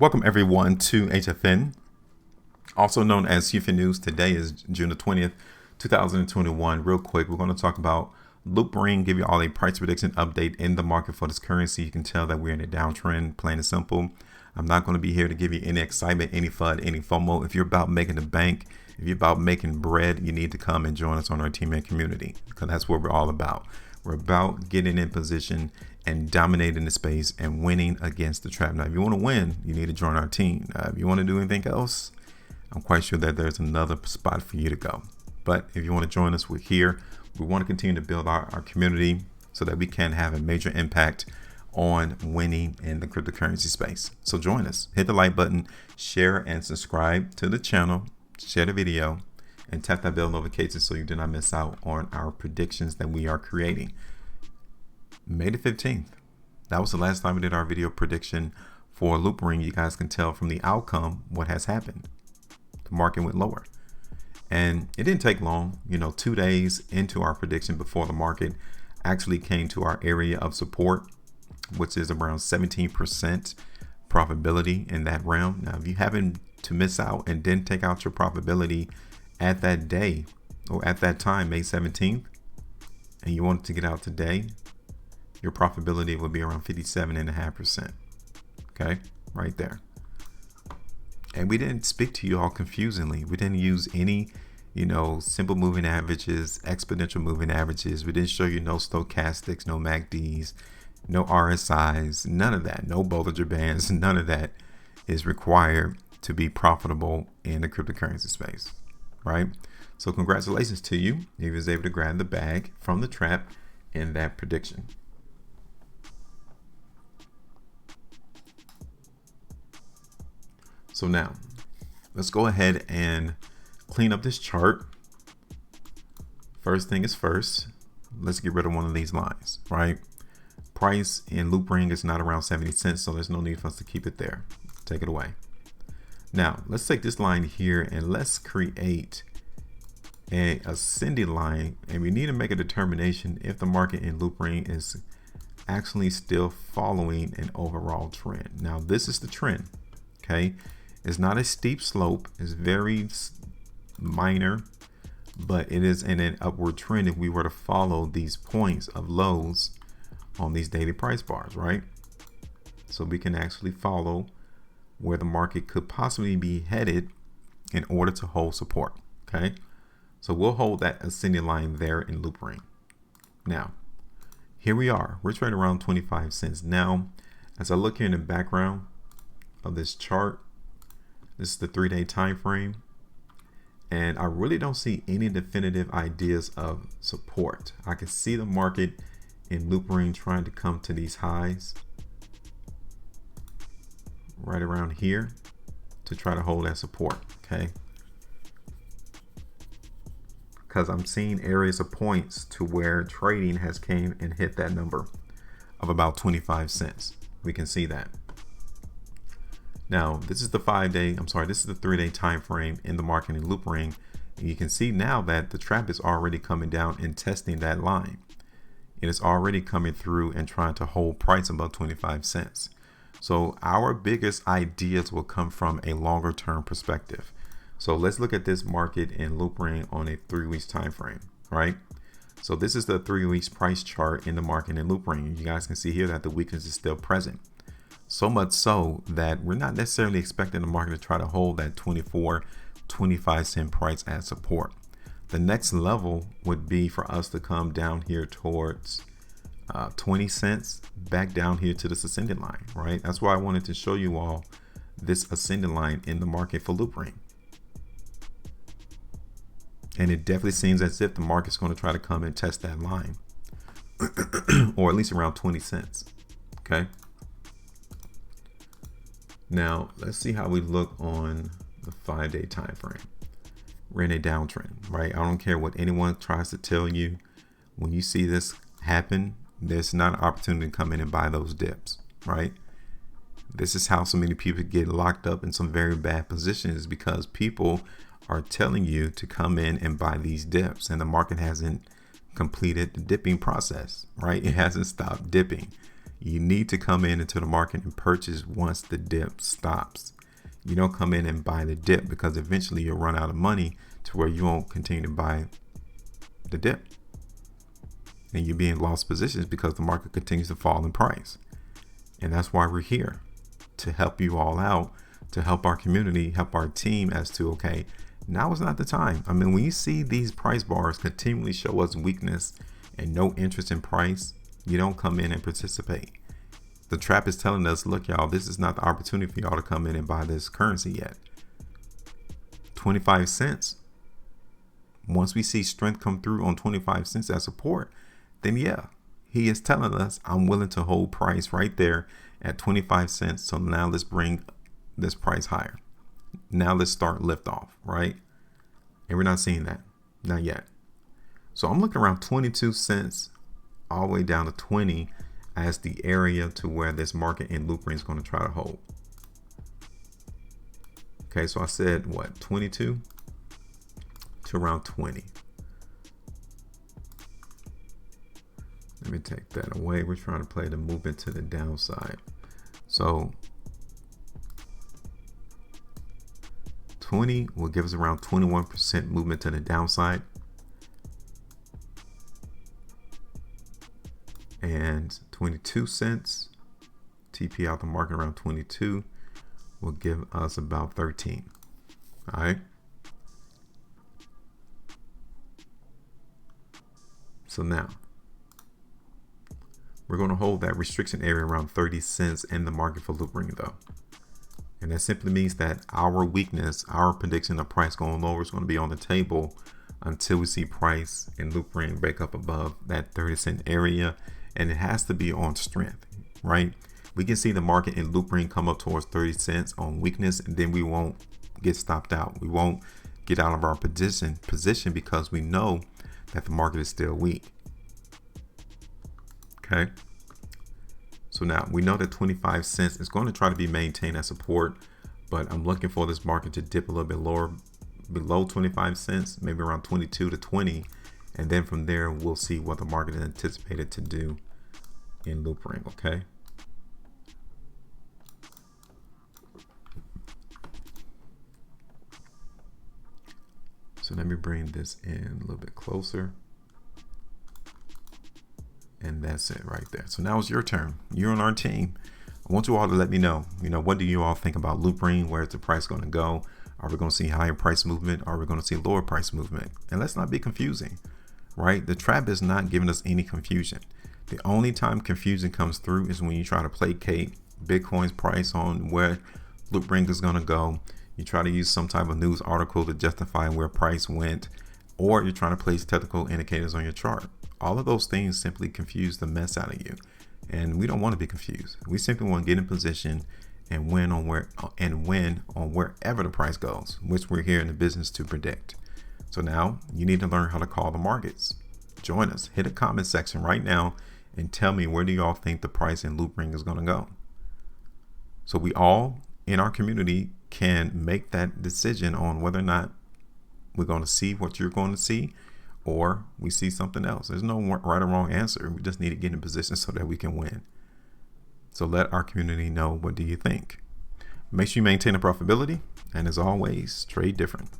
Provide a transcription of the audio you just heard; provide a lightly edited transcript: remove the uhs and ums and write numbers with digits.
Welcome everyone to HueFin, also known as HueFin News. Today is June the 20th, 2021. Real quick, we're going to talk about Loopring, give you all a price prediction update in the market for this currency. You can tell that we're in a downtrend, plain and simple. I'm not going to be here to give you any excitement, any FUD, any FOMO. If you're about making the bank, if you're about making bread, you need to come and join us on our team and community, because that's what we're all about. We're about getting in position and dominating the space and winning against the trap. Now, if you want to win, you need to join our team. If you want to do anything else, I'm quite sure that there's another spot for you to go. But if you want to join us, we're here. We want to continue to build our community so that we can have a major impact on winning in the cryptocurrency space. So join us, hit the like button, share and subscribe to the channel, share the video, and tap that bell notification so you do not miss out on our predictions that we are creating. May the 15th. That was the last time we did our video prediction for Loopring. You guys can tell from the outcome what has happened. The market went lower. And it didn't take long, 2 days into our prediction before the market actually came to our area of support, which is around 17% profitability in that realm. Now, if you happen to miss out and didn't take out your profitability at that day or at that time, May 17th, and you wanted to get out today, your profitability would be around 57.5%. Okay, right there. And we didn't speak to you all confusingly. We didn't use any, simple moving averages, exponential moving averages. We didn't show you no stochastics, no MACDs, no RSIs, none of that. No Bollinger Bands, none of that is required to be profitable in the cryptocurrency space, right? So congratulations to you. You was able to grab the bag from the trap in that prediction. So now let's go ahead and clean up this chart. First thing is first, let's get rid of one of these lines, right? Price in Loopring is not around 70 cents, so there's no need for us to keep it there. Take it away. Now let's take this line here and let's create a ascending line, and we need to make a determination if the market in Loopring is actually still following an overall trend. Now this is the trend, okay? It's not a steep slope, it's very minor, but it is in an upward trend if we were to follow these points of lows on these daily price bars, right? So we can actually follow where the market could possibly be headed in order to hold support, okay? So we'll hold that ascending line there in Loopring. Now, here we are, we're trading around 25 cents. Now, as I look here in the background of this chart, this is the 3-day time frame, and I really don't see any definitive ideas of support. I can see the market in Loopring trying to come to these highs right around here to try to hold that support, okay? Because I'm seeing areas of points to where trading has came and hit that number of about 25 cents. We can see that. Now, this is the 3-day time frame in the market in Loopring. And you can see now that the trap is already coming down and testing that line. It is already coming through and trying to hold price above 25 cents. So our biggest ideas will come from a longer term perspective. So let's look at this market in Loopring on a 3 weeks time frame, right? So this is the 3 weeks price chart in the market in Loopring. You guys can see here that the weakness is still present. So much so that we're not necessarily expecting the market to try to hold that 24-25 cent price as support. The next level would be for us to come down here towards 20 cents, back down here to this ascending line, right? That's why I wanted to show you all this ascending line in the market for Loopring. And it definitely seems as if the market's going to try to come and test that line, or at least around 20 cents, okay? Now, let's see how we look on the 5-day time frame. We're in a downtrend, right? I don't care what anyone tries to tell you. When you see this happen, there's not an opportunity to come in and buy those dips, right? This is how so many people get locked up in some very bad positions, because people are telling you to come in and buy these dips, and the market hasn't completed the dipping process, right? It hasn't stopped dipping. You need to come into the market and purchase once the dip stops. You don't come in and buy the dip, because eventually you'll run out of money to where you won't continue to buy the dip. And you'll be in lost positions because the market continues to fall in price. And that's why we're here, to help you all out, to help our community, help our team as to, okay, now is not the time. I mean, when you see these price bars continually show us weakness and no interest in price, you don't come in and participate. The trap is telling us, look, y'all, this is not the opportunity for y'all to come in and buy this currency yet. 25 cents. Once we see strength come through on 25 cents as support, then yeah, he is telling us, I'm willing to hold price right there at 25 cents. So now let's bring this price higher. Now let's start liftoff, right? And we're not seeing that, not yet. So I'm looking around 22 cents all the way down to 20 as the area to where this market in Loopring is going to try to hold. Okay, so I said what, 22 to around 20. Let me take that away. We're trying to play the movement to the downside. So 20 will give us around 21% movement to the downside. And 22 cents, TP out the market around 22, will give us about 13. All right. So now we're going to hold that restriction area around 30 cents in the market for Loopring though. And that simply means that our weakness, our prediction of price going lower is going to be on the table until we see price in Loopring break up above that 30-cent area. And it has to be on strength, right? We can see the market in Loopring come up towards 30 cents on weakness, and then we won't get stopped out. We won't get out of our position because we know that the market is still weak. Okay. So now we know that 25 cents is going to try to be maintained as support, but I'm looking for this market to dip a little bit lower, below 25 cents, maybe around 22 to 20. And then from there, we'll see what the market is anticipated to do in Loopring, okay? So let me bring this in a little bit closer. And that's it right there. So now it's your turn. You're on our team. I want you all to let me know, what do you all think about Loopring? Where's the price going to go? Are we going to see higher price movement? Are we going to see lower price movement? And let's not be confusing, right? The trap is not giving us any confusion. The only time confusion comes through is when you try to placate Bitcoin's price on where Loopring is going to go. You try to use some type of news article to justify where price went, or you're trying to place technical indicators on your chart. All of those things simply confuse the mess out of you. And we don't want to be confused. We simply want to get in position and win on wherever the price goes, which we're here in the business to predict. So now you need to learn how to call the markets. Join us. Hit a comment section right now and tell me, where do y'all think the price in Loopring is going to go? So we all in our community can make that decision on whether or not we're going to see what you're going to see, or we see something else. There's no right or wrong answer. We just need to get in position so that we can win. So let our community know, what do you think? Make sure you maintain a profitability. And as always, trade different.